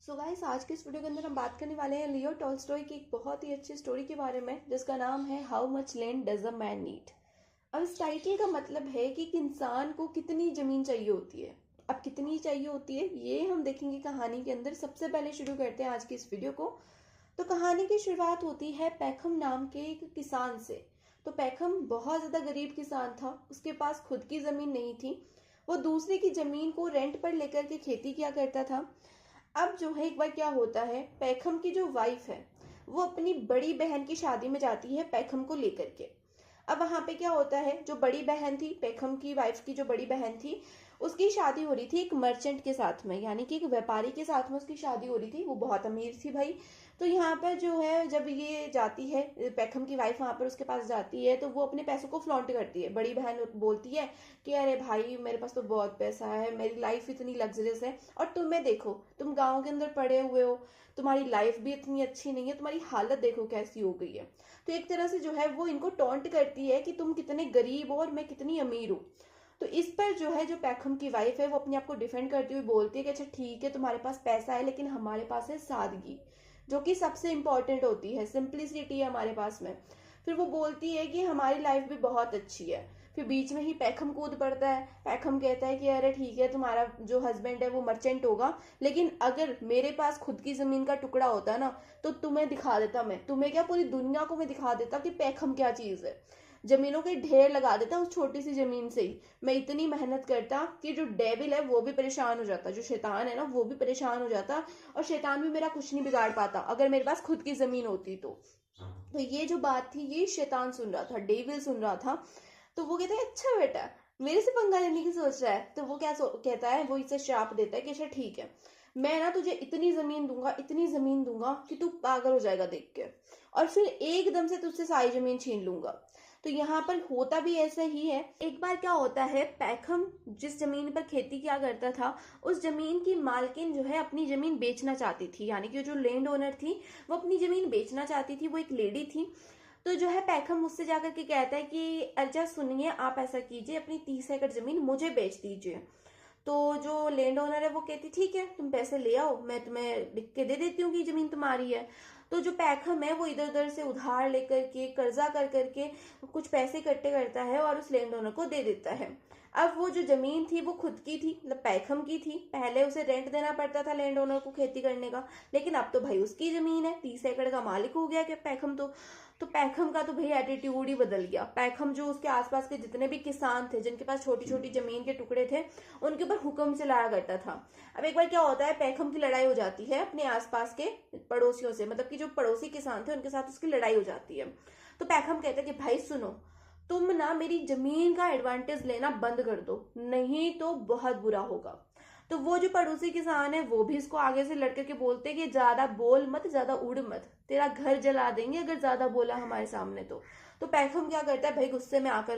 So guys, आज के इस वीडियो के अंदर हम बात करने वाले हैं लियो टॉल्स्टॉय की एक बहुत ही अच्छी स्टोरी के बारे में जिसका नाम है how much land does a man need. अब इस टाइटल का मतलब है कि एक इंसान को कितनी जमीन चाहिए होती है। अब कितनी चाहिए होती है ये हम देखेंगे कहानी के अंदर। सबसे पहले शुरू करते हैं आज की इस वीडियो को। तो कहानी की शुरुआत होती है पैखम नाम के एक किसान से। तो पैखम बहुत ज्यादा गरीब किसान था, उसके पास खुद की जमीन नहीं थी। वो दूसरे की जमीन को रेंट पर लेकर के खेती किया करता था। अब जो है एक बार क्या होता है, पैखम की जो वाइफ है वो अपनी बड़ी बहन की शादी में जाती है पैखम को लेकर के। अब वहां पे क्या होता है, जो बड़ी बहन थी, पैखम की वाइफ की जो बड़ी बहन थी, उसकी शादी हो रही थी एक मर्चेंट के साथ में, यानी कि एक व्यापारी के साथ में उसकी शादी हो रही थी। वो बहुत अमीर थी भाई। तो यहाँ पर जो है जब ये जाती है पैखम की वाइफ वहां पर उसके पास जाती है तो वो अपने पैसों को फ्लॉन्ट करती है। बड़ी बहन बोलती है कि अरे भाई मेरे पास तो बहुत पैसा है, मेरी लाइफ इतनी लग्जरियस है और तुम्हें देखो, तुम गाँव के अंदर पड़े हुए हो, तुम्हारी लाइफ भी इतनी अच्छी नहीं है, तुम्हारी हालत देखो कैसी हो गई है। तो एक तरह से जो है वो इनको टॉन्ट करती है कि तुम कितने गरीब हो और मैं कितनी अमीर हूँ। तो इस पर जो है जो पैखम की वाइफ है वो अपने आप को डिफेंड करती हुई बोलती है कि अच्छा ठीक है, तुम्हारे पास पैसा है लेकिन हमारे पास है सादगी, जो कि सबसे इंपॉर्टेंट होती है। सिंप्लिसिटी है हमारे पास में। फिर वो बोलती है कि हमारी लाइफ भी बहुत अच्छी है। फिर बीच में ही पैखम कूद पड़ता है। पैखम कहता है कि अरे ठीक है, तुम्हारा जो हस्बैंड है वो मर्चेंट होगा, लेकिन अगर मेरे पास खुद की जमीन का टुकड़ा होता ना तो तुम्हें दिखा देता, मैं तुम्हें क्या पूरी दुनिया को मैं दिखा देता कि पैखम क्या चीज है। जमीनों के ढेर लगा देता उस छोटी सी जमीन से ही। मैं इतनी मेहनत करता कि जो डेविल है वो भी परेशान हो जाता, जो शैतान है ना वो भी परेशान हो जाता, और शैतान भी मेरा कुछ नहीं बिगाड़ पाता अगर मेरे पास खुद की जमीन होती तो ये जो बात थी ये शैतान सुन रहा था, डेविल सुन रहा था। तो वो कहता है अच्छा बेटा, मेरे से पंगा लेने की सोच रहा है। तो वो क्या कहता है, वो इसे श्राप देता है कि अच्छा ठीक है, मैं ना तुझे इतनी जमीन दूंगा, इतनी जमीन दूंगा कि तू पागल हो जाएगा देख के, और फिर एकदम से तुझसे सारी जमीन छीन लूंगा। तो यहाँ पर होता भी ऐसा ही है। एक बार क्या होता है, पैखम जिस जमीन पर खेती किया करता था उस जमीन की मालकिन जो है अपनी जमीन बेचना चाहती थी, यानी कि जो लैंड ओनर थी वो अपनी जमीन बेचना चाहती थी। वो एक लेडी थी। तो जो है पैखम उससे जाकर के कहता है कि अर्जा सुनिए, आप ऐसा कीजिए, अपनी 30 एकड़ जमीन मुझे बेच दीजिए। तो जो लैंड ओनर है वो कहती ठीक है, तुम पैसे ले आओ, मैं तुम्हें लिख के दे देती हूँ कि जमीन तुम्हारी है। तो जो पैखम है वो इधर उधर से उधार लेकर के, कर्जा कर करके कुछ पैसे इकट्ठे करता है और उस लैंड ओनर को दे देता है। अब वो जो जमीन थी वो खुद की थी, मतलब पैखम की थी। पहले उसे रेंट देना पड़ता था लैंड ओनर को खेती करने का, लेकिन अब तो भाई उसकी जमीन है, 30 एकड़ का मालिक हो गया क्या पैखम। तो पैखम का तो भाई एटीट्यूड ही बदल गया। पैखम जो उसके आसपास के जितने भी किसान थे जिनके पास छोटी छोटी जमीन के टुकड़े थे उनके ऊपर हुक्म चलाया करता था। अब एक बार क्या होता है, पैखम की लड़ाई हो जाती है अपने आसपास के पड़ोसियों से, मतलब कि जो पड़ोसी किसान थे उनके साथ उसकी लड़ाई हो जाती है। तो पैखम कहता है कि भाई सुनो, तुम ना मेरी जमीन का एडवांटेज लेना बंद कर दो, नहीं तो बहुत बुरा होगा। तो वो जो पड़ोसी किसान है वो भी इसको आगे से लड़के के बोलते कि ज्यादा बोल मत, ज्यादा उड़ मत, तेरा घर जला देंगे अगर ज्यादा बोला हमारे सामने तो पैखम क्या करता है भाई, गुस्से में आकर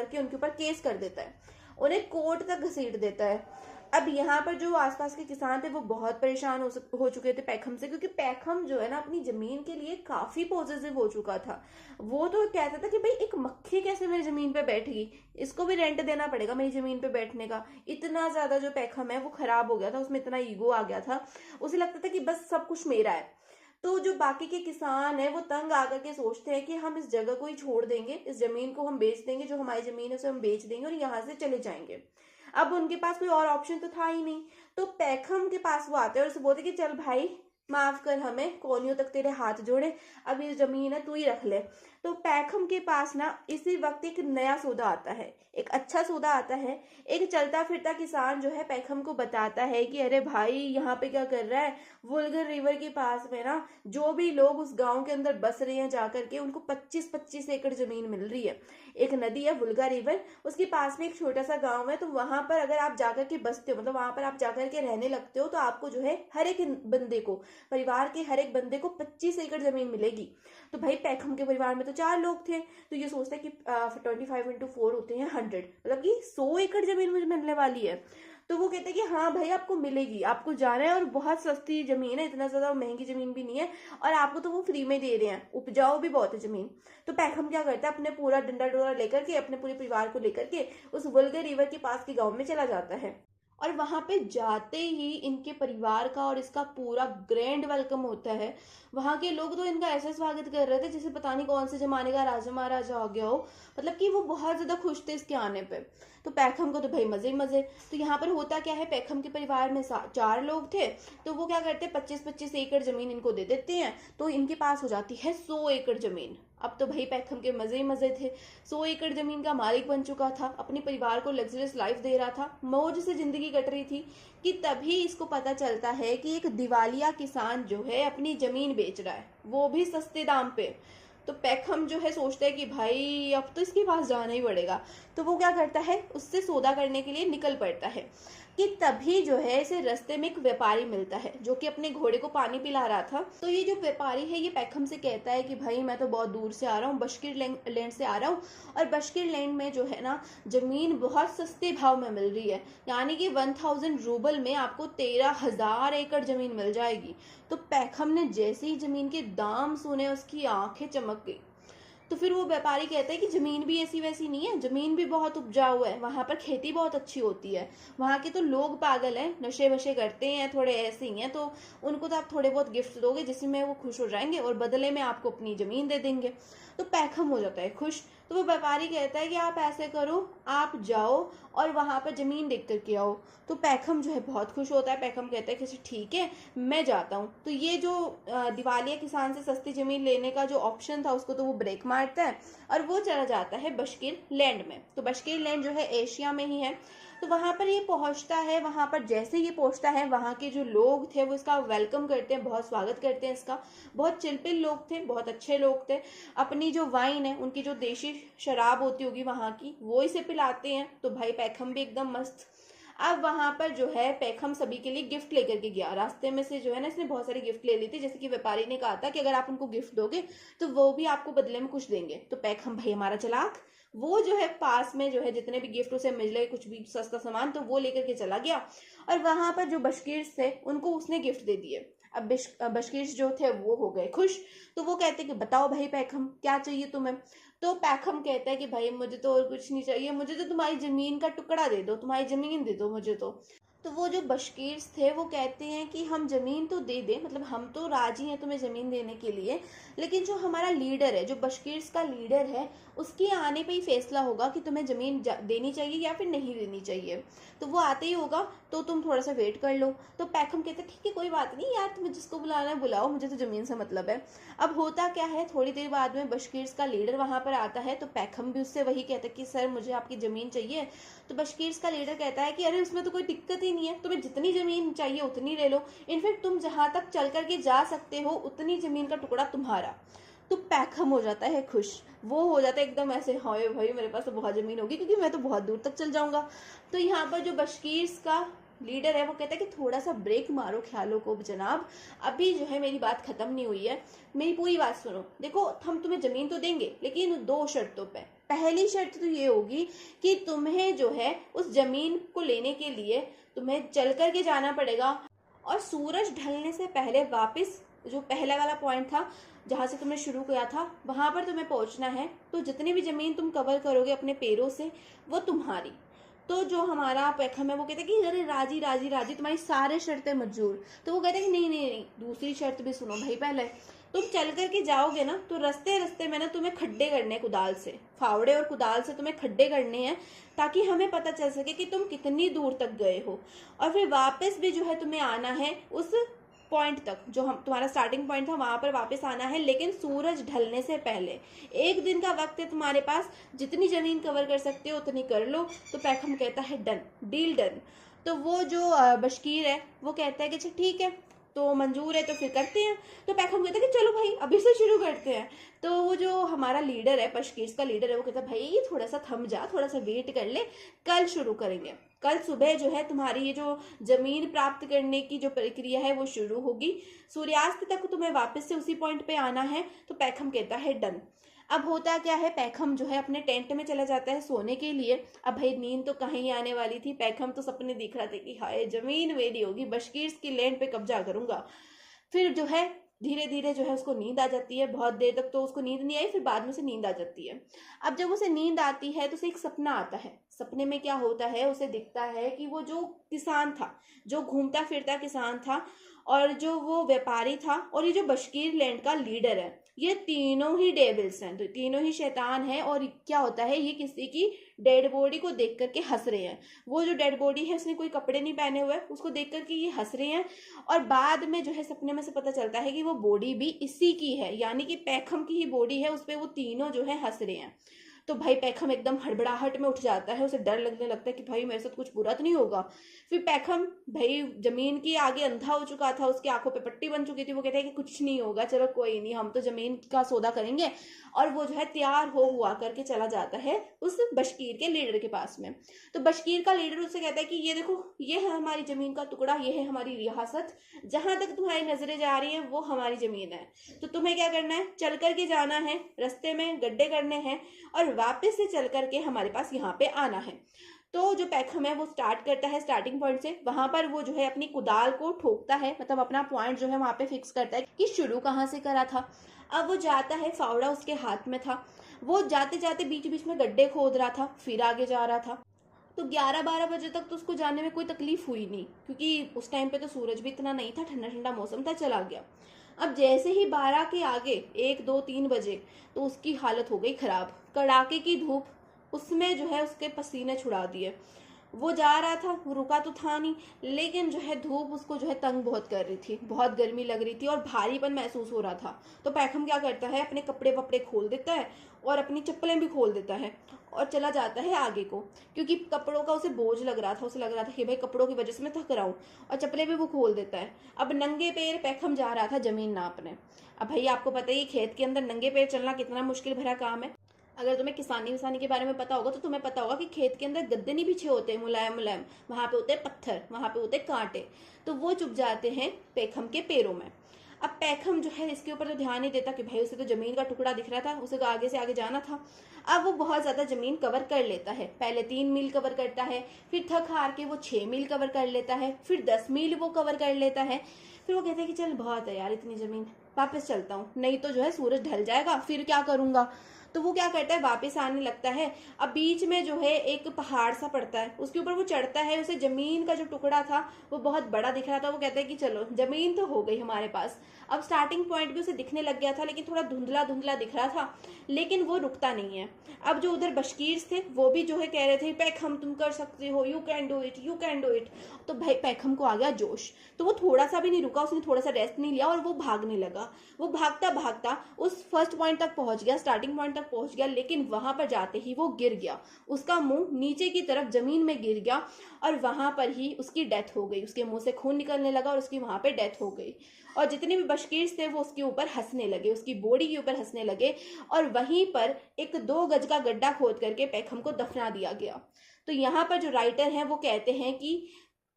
के उनके ऊपर केस कर देता है, उन्हें कोर्ट तक घसीट देता है। अब यहाँ पर जो आसपास के किसान थे वो बहुत परेशान हो चुके थे पैखम से, क्योंकि पैखम जो है ना अपनी जमीन के लिए काफी पॉजिटिव हो चुका था। वो तो कहता था कि भाई एक मक्खी कैसे मेरी जमीन पे बैठेगी, इसको भी रेंट देना पड़ेगा मेरी जमीन पे बैठने का। इतना ज्यादा जो पैखम है वो खराब हो गया था, उसमें इतना ईगो आ गया था, उसे लगता था कि बस सब कुछ मेरा है। तो जो बाकी के किसान है वो तंग आकर के सोचते हैं कि हम इस जगह को ही छोड़ देंगे, इस जमीन को हम बेच देंगे, जो हमारी जमीन है उसे हम बेच देंगे और यहाँ से चले जाएंगे। अब उनके पास कोई और ऑप्शन तो था ही नहीं। तो पैखम के पास वो आते हैं और उसे बोलते कि चल भाई माफ कर हमें, कोनियों तक तेरे हाथ जोड़े, अब ये जमीन है तू ही रख ले। तो पैखम के पास ना इसी वक्त एक नया सौदा आता है, एक अच्छा सौदा आता है। एक चलता फिरता किसान जो है पैखम को बताता है कि अरे भाई यहाँ पे क्या कर रहा है, वुल्गर रिवर के पास में ना जो भी लोग उस गांव के अंदर बस रहे हैं जाकर के उनको 25-25 एकड़ जमीन मिल रही है। एक नदी है वुल्गा रिवर, उसके पास में एक छोटा सा गांव है, तो वहां पर अगर आप जाकर के बसते हो, मतलब वहां पर आप जाकर के रहने लगते हो, तो आपको जो है हर एक बंदे को, परिवार के हर एक बंदे को 25 एकड़ जमीन मिलेगी। तो भाई पैखम के परिवार में तो 4 लोग थे, तो ये सोचते हैं कि 25 × 4 होते हैं 100, मतलब कि 100 एकड़ जमीन मुझे मिलने वाली है। तो वो कहते हैं कि हाँ भाई आपको मिलेगी, आपको जाना है, और बहुत सस्ती जमीन है, इतना ज्यादा महंगी जमीन भी नहीं है, और आपको तो वो फ्री में दे रहे हैं, उपजाऊ भी बहुत है जमीन। तो पैखम क्या करता है, अपने पूरा डंडा डोरा लेकर के, अपने पूरे परिवार को लेकर के उस वुल्गर रिवर के पास के गांव में चला जाता है। और वहां पे जाते ही इनके परिवार का और इसका पूरा ग्रैंड वेलकम होता है। वहां के लोग तो इनका ऐसा स्वागत कर रहे थे जैसे पता नहीं कौन से जमाने का राजा महाराजा आ गया हो। मतलब कि वो बहुत ज्यादा खुश थे इसके आने पे। तो पैखम को तो भाई मजे ही मजे। तो यहाँ पर होता क्या है, पैखम के परिवार में 4 लोग थे। तो वो क्या करते हैं, 25-25 एकड़ जमीन इनको दे देते हैं। तो इनके पास हो जाती है 100 एकड़ जमीन। अब तो भाई पैखम के मजे ही मजे थे। 100 एकड़ जमीन का मालिक बन चुका था, अपने परिवार को लग्जरियस लाइफ दे रहा था, मौज से जिंदगी कट रही थी। कि तभी इसको पता चलता है कि एक दिवालिया किसान जो है अपनी जमीन बेच रहा है, वो भी सस्ते दाम पे। तो पैखम जो है सोचता है कि भाई अब तो इसके पास जाना ही पड़ेगा। तो वो क्या करता है, उससे सौदा करने के लिए निकल पड़ता है। कि तभी जो है इसे रास्ते में एक व्यापारी मिलता है जो कि अपने घोड़े को पानी पिला रहा था। तो ये जो व्यापारी है ये पैखम से कहता है कि भाई मैं तो बहुत दूर से आ रहा हूँ, बशकीर लैंड से आ रहा हूँ। और बशकीर लैंड में जो है ना जमीन बहुत सस्ते भाव में मिल रही है, यानी कि 1000 रूबल में आपको 13,000 एकड़ जमीन मिल जाएगी। तो पैखम ने जैसे ही जमीन के दाम सुने उसकी आंखें चमक गई। तो फिर वो व्यापारी कहता है कि जमीन भी ऐसी वैसी नहीं है, जमीन भी बहुत उपजाऊ है, वहां पर खेती बहुत अच्छी होती है। वहां के तो लोग पागल हैं, नशे वशे करते हैं, थोड़े ऐसे ही हैं। तो उनको तो आप थोड़े बहुत गिफ्ट दोगे जिसमें वो खुश हो जाएंगे और बदले में आपको अपनी जमीन दे देंगे। तो पैखम हो जाता है खुश। तो वो व्यापारी कहता है कि आप ऐसे करो, आप जाओ और वहां पर जमीन देख करके आओ। तो पैखम जो है बहुत खुश होता है। पैखम कहता है कि ठीक है मैं जाता हूँ। तो ये जो दिवालिया किसान से सस्ती जमीन लेने का जो ऑप्शन था उसको तो वो ब्रेक मारता है और वो चला जाता है बशकीर लैंड में। तो बशकीर लैंड जो है एशिया में ही है। तो वहां पर ये पहुंचता है। वहां पर जैसे ये पहुंचता है वहां के जो लोग थे वो इसका वेलकम करते हैं, बहुत स्वागत करते हैं इसका। बहुत चिलपिल लोग थे, बहुत अच्छे लोग थे। अपनी जो वाइन है, उनकी जो देशी शराब होती होगी वहां की, वो इसे पिलाते हैं। तो भाई पैखम भी एकदम मस्त। अब वहां पर जो है पैखम सभी के लिए गिफ्ट लेकर के गया। रास्ते में से जो है ना इसने बहुत सारी गिफ्ट ले ली थी। जैसे कि व्यापारी ने कहा था कि अगर आप उनको गिफ्ट दोगे तो वो भी आपको बदले में कुछ देंगे। तो पैखम भाई हमारा चालाक, वो जो है पास में जो है जितने भी गिफ्ट उसे मिले, कुछ भी सस्ता सामान, तो वो लेकर के चला गया। और वहां पर जो बशकीर थे उनको उसने गिफ्ट दे दिए। अब बशकीर जो थे वो हो गए खुश। तो वो कहते कि बताओ भाई पैखम क्या चाहिए तुम्हें। तो पैखम कहता है कि भाई मुझे तो और कुछ नहीं चाहिए, मुझे तो तुम्हारी जमीन का टुकड़ा दे दो, तुम्हारी जमीन दे दो मुझे तो वो जो बशकीर थे वो कहते हैं कि हम जमीन तो दे दें, मतलब हम तो राजी हैं तुम्हें जमीन देने के लिए, लेकिन जो हमारा लीडर है, जो बशकीर का लीडर है, उसके आने पे ही फैसला होगा कि तुम्हें जमीन देनी चाहिए या फिर नहीं देनी चाहिए। तो वो आते ही होगा, तो तुम थोड़ा सा वेट कर लो। तो पैखम कहते ठीक है कोई बात नहीं यार, तुम्हें जिसको बुलाना है बुलाओ, मुझे तो जमीन से मतलब है। अब होता क्या है, थोड़ी देर बाद में बशकीर का लीडर वहां पर आता है। तो पैखम भी उससे वही कहता है कि सर मुझे आपकी जमीन चाहिए। तो बशकीर का लीडर कहता है कि अरे उसमें तो कोई दिक्कत ही नहीं है, तुम्हें जितनी जमीन चाहिए उतनी ले लो, इनफैक्ट तुम जहां तक चल करके जा सकते हो उतनी जमीन का टुकड़ा तुम्हारा। तो पैखम हो जाता है खुश। वो हो जाता है एकदम ऐसे, हाँ भाई मेरे पास तो बहुत जमीन होगी क्योंकि मैं तो बहुत दूर तक चल जाऊंगा। तो यहाँ पर जो बशकीर का लीडर है वो कहता है कि थोड़ा सा ब्रेक मारो ख्यालों को जनाब, अभी जो है मेरी बात खत्म नहीं हुई है, मेरी पूरी बात सुनो। देखो हम तुम्हें जमीन तो देंगे लेकिन 2 शर्तों पे। पहली शर्त तो ये होगी कि तुम्हें जो है उस जमीन को लेने के लिए तुम्हें चल करके जाना पड़ेगा और सूरज ढलने से पहले वापस जो पहला वाला पॉइंट था जहां से तुमने शुरू किया था वहां पर तुम्हें पहुंचना है। तो जितनी भी जमीन तुम कवर करोगे अपने पैरों से वो तुम्हारी। तो जो हमारा पैखम है वो कहता है कि अरे राजी राजी राजी, तुम्हारी सारे शर्तें मंजूर। तो वो कहता है कि नहीं नहीं नहीं, दूसरी शर्त भी सुनो भाई। पहले तुम चल करके जाओगे ना तो रस्ते रस्ते में ना तुम्हें खड्डे करने, कुदाल से, फावड़े और कुदाल से तुम्हें खड्डे करने हैं, ताकि हमें पता चल सके कि तुम कितनी दूर तक गए हो। और फिर वापस भी जो है तुम्हें आना है उस पॉइंट तक जो हम तुम्हारा स्टार्टिंग पॉइंट था वहां पर वापस आना है, लेकिन सूरज ढलने से पहले। 1 दिन का वक्त है तुम्हारे पास, जितनी जमीन कवर कर सकते हो उतनी कर लो। तो पैखम कहता है डन, डील डन। तो वो जो बशकीर है वो कहता है कि अच्छा ठीक है, तो मंजूर है तो फिर करते हैं। तो पैखम कहता है कि चलो भाई अभी से शुरू करते हैं। तो वो जो हमारा लीडर है, बशकीर का लीडर है, वो कहता है भाई थोड़ा सा थम जा, थोड़ा सा वेट कर ले, कल शुरू करेंगे। कल सुबह जो है तुम्हारी ये जो जमीन प्राप्त करने की जो प्रक्रिया है वो शुरू होगी, सूर्यास्त तक तुम्हें वापस से उसी पॉइंट पे आना है। तो पैखम कहता है डन। अब होता क्या है, पैखम जो है अपने टेंट में चला जाता है सोने के लिए। अब भाई नींद तो कहीं आने वाली थी, पैखम तो सपने दिख रहा था कि हाय जमीन मेरी होगी, बशकीर की लैंड पे कब्जा करूंगा। फिर जो है धीरे धीरे जो है उसको नींद आ जाती है। बहुत देर तक तो उसको नींद नहीं आई, फिर बाद में उसे नींद आ जाती है। अब जब उसे नींद आती है तो उसे एक सपना आता है। सपने में क्या होता है, उसे दिखता है कि वो जो किसान था, जो घूमता फिरता किसान था, और जो वो व्यापारी था, और ये जो बशकीर लैंड का लीडर है, ये तीनों ही डेविल्स हैं, तो तीनों ही शैतान हैं। और क्या होता है, ये किसी की डेड बॉडी को देख करके हंस रहे हैं। वो जो डेड बॉडी है उसने कोई कपड़े नहीं पहने हुए, उसको देख करके ये हंस रहे हैं। और बाद में जो है सपने में से पता चलता है कि वो बॉडी भी इसी की है, यानी कि पैखम की ही बॉडी है, उस पर वो तीनों जो है हंस रहे हैं। तो भाई पैखम एकदम हड़बड़ाहट में उठ जाता है, उसे डर लगने लगता है कि भाई मेरे साथ कुछ बुरा तो नहीं होगा। फिर पैखम भाई जमीन के आगे अंधा हो चुका था, उसकी आंखों पे पट्टी बन चुकी थी, वो कहता है कि कुछ नहीं होगा, चलो कोई नहीं, हम तो जमीन का सौदा करेंगे। और वो जो है तैयार हो हुआ करके चला जाता है उस बशकीर के लीडर के पास में। तो बशकीर का लीडर उससे कहता है कि ये देखो, ये है हमारी जमीन का टुकड़ा, ये है हमारी रियासत, जहां तक तुम्हारी नजरें जा रही हैं वो हमारी जमीन है। तो तुम्हें क्या करना है, चल करके जाना है, रास्ते में गड्ढे करने हैं और वापस से चल करके हमारे पास यहाँ पे आना है। तो जो पैखम है वो स्टार्ट करता है स्टार्टिंग पॉइंट से, वहां पर वो जो है अपनी कुदाल को ठोकता है, मतलब अपना पॉइंट जो है वहां पे फिक्स करता है कि शुरू कहाँ से करा था। अब वो जाता है, फावड़ा उसके हाथ में था, वो जाते जाते बीच बीच में गड्ढे खोद रहा था, फिर आगे जा रहा था। तो 11-12 बजे तक तो उसको जाने में कोई तकलीफ हुई नहीं, क्योंकि उस टाइम पे तो सूरज भी इतना नहीं था, ठंडा ठंडा मौसम था, चला गया। अब जैसे ही 12 के आगे 1 2 3 बजे, तो उसकी हालत हो गई खराब। कड़ाके की धूप, उसमें जो है उसके पसीने छुड़ा दिए। वो जा रहा था, वो रुका तो था नहीं, लेकिन जो है धूप उसको जो है तंग बहुत कर रही थी, बहुत गर्मी लग रही थी और भारीपन महसूस हो रहा था। तो पैखम क्या करता है, अपने कपड़े वपड़े खोल देता है और अपनी चप्पलें भी खोल देता है और चला जाता है आगे को, क्योंकि कपड़ों का उसे बोझ लग रहा था। उसे लग रहा था कि भाई कपड़ों की वजह से मैं थक रहा हूँ, और चप्पलें भी वो खोल देता है। अब नंगे पैर पैखम जा रहा था जमीन नापने। अब भाई आपको पता ही, खेत के अंदर नंगे पैर चलना कितना मुश्किल भरा काम है। अगर तुम्हें किसानी विसानी के बारे में पता होगा तो तुम्हें पता होगा कि खेत के अंदर गद्दे नहीं बिछे होते मुलायम मुलायम, वहां पे होते हैं पत्थर, वहां पे होते हैं कांटे, तो वो चुभ जाते हैं पैखम के पैरों में। अब पैखम जो है इसके ऊपर तो ध्यान नहीं देता कि भाई उसे तो जमीन का टुकड़ा दिख रहा था, उसे आगे से आगे जाना था। अब वो बहुत ज्यादा जमीन कवर कर लेता है, पहले 3 मील कवर करता है, फिर थक हार के वो 6 मील कवर कर लेता है, फिर 10 मील वो कवर कर लेता है। फिर वो कहता है कि चल बहुत है यार इतनी जमीन, वापस चलता हूँ, नहीं तो जो है सूरज ढल जाएगा, फिर क्या करूंगा। तो वो क्या करता है, वापस आने लगता है। अब बीच में जो है एक पहाड़ सा पड़ता है, उसके ऊपर वो चढ़ता है। उसे जमीन का जो टुकड़ा था वो बहुत बड़ा दिख रहा था। वो कहता है कि चलो जमीन तो हो गई हमारे पास। अब स्टार्टिंग पॉइंट भी उसे दिखने लग गया था, लेकिन थोड़ा धुंधला धुंधला दिख रहा था, लेकिन वो रुकता नहीं है। अब जो उधर बशकीर थे वो भी जो है कह रहे थे, पैखम तुम कर सकते हो, you can do it, you can do it. तो भाई पैखम को आ गया जोश, तो वो थोड़ा सा भी नहीं रुका, उसने थोड़ा सा रेस्ट नहीं लिया और वो भागने लगा। वो भागता भागता उस फर्स्ट पॉइंट तक पहुंच गया, स्टार्टिंग पॉइंट तक पहुंच गया, लेकिन वहां पर जाते ही वो गिर गया। उसका मुंह नीचे की तरफ जमीन में गिर गया और वहां पर ही उसकी डेथ हो गई। उसके मुंह से खून निकलने लगा और उसकी वहां पे डेथ हो गई। और जितने भी बशकीर थे वो उसके ऊपर हंसने लगे, उसकी बॉडी के ऊपर हंसने लगे। और वहीं पर एक 2 गज का गड्ढा खोद करके पैखम को दफना दिया गया। तो यहाँ पर जो राइटर हैं वो कहते हैं कि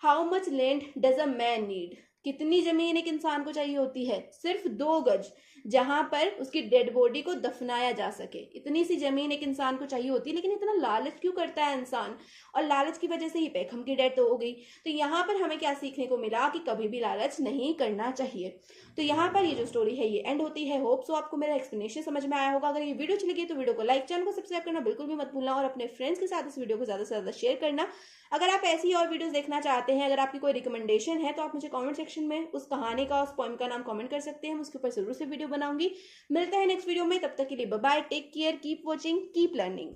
how much land does a man need, कितनी जमीन एक इंसान को चाहिए होती है, सिर्फ 2 गज, जहां पर उसकी डेड बॉडी को दफनाया जा सके। इतनी सी जमीन एक इंसान को चाहिए होती है, लेकिन इतना लालच क्यों करता है इंसान, और लालच की वजह से ही पैखम की डेथ हो गई। तो यहाँ पर हमें क्या सीखने को मिला कि कभी भी लालच नहीं करना चाहिए। तो यहाँ पर ये जो स्टोरी है ये एंड होती है। होप सो आपको मेरा एक्सप्लेनेशन समझ में आया होगा। अगर ये वीडियो अच्छी लगी तो वीडियो को लाइक, चैनल को सब्सक्राइब करना बिल्कुल भी मत भूलना, और अपने फ्रेंड्स के साथ इस वीडियो को ज्यादा से ज्यादा शेयर करना। अगर आप ऐसी और वीडियोस देखना चाहते हैं, अगर आपकी कोई रिकमेंडेशन है, तो आप मुझे कमेंट सेक्शन में उस कहानी का, उस पोएम का नाम कमेंट कर सकते हैं। मैं उसके ऊपर जरूर से वीडियो बनाऊंगी। मिलते हैं नेक्स्ट वीडियो में, तब तक के लिए bye bye, take care, keep watching, keep learning.